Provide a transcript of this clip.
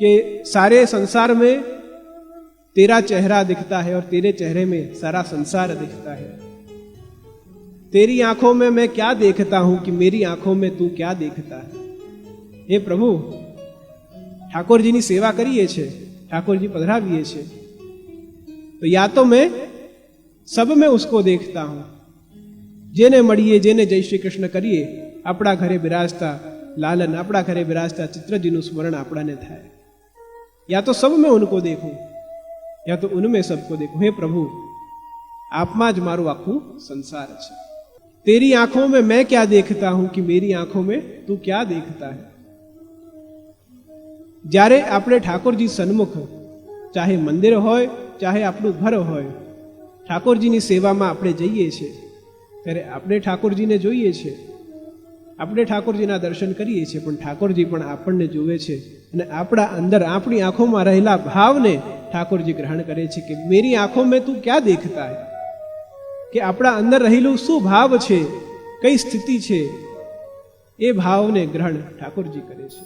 कि सारे संसार में तेरा चेहरा दिखता है और तेरे चेहरे में सारा संसार दिखता है। तेरी आंखों में मैं क्या देखता हूं कि मेरी आंखों में तू क्या देखता है। हे प्रभु, ઠાકોરજીની સેવા કરીએ છે, ઠાકોરજી પધરાવીએ છે, તો या तो मैं सब में उसको देखता हूं, જેને મળીએ, જેને જય શ્રી કૃષ્ણ કરીએ, આપણા ઘરે બિરાજતા લાલન, આપણા ઘરે બિરાજતા ચિત્રજીનું સ્મરણ આપણાને થાય। या तो सब में उनको देखूं, या तो उनमें सबको देखूं। हे प्रभु, आपમાં જ મારું આખું સંસાર છે। तेरी आंखों में मैं क्या देखता हूं कि मेरी आंखों में तू क्या देखता है। જ્યારે આપણે ઠાકોરજી સન્મુખ, ચાહે મંદિર હોય, ચાહે આપણું ઘર હોય, ઠાકોરજીની સેવામાં આપણે જઈએ છીએ, ત્યારે આપણે ઠાકોરજીને જોઈએ છીએ, આપણે ઠાકોરજીના દર્શન કરીએ છીએ, પણ ઠાકોરજી પણ આપણને જોવે છે અને આપણા અંદર, આપણી આંખોમાં રહેલા ભાવને ઠાકોરજી ગ્રહણ કરે છે કે મેરી આંખો મેં તું ક્યાં દેખતા હે, કે આપણા અંદર રહેલું શું ભાવ છે, કઈ સ્થિતિ છે, એ ભાવને ગ્રહણ ઠાકોરજી કરે છે।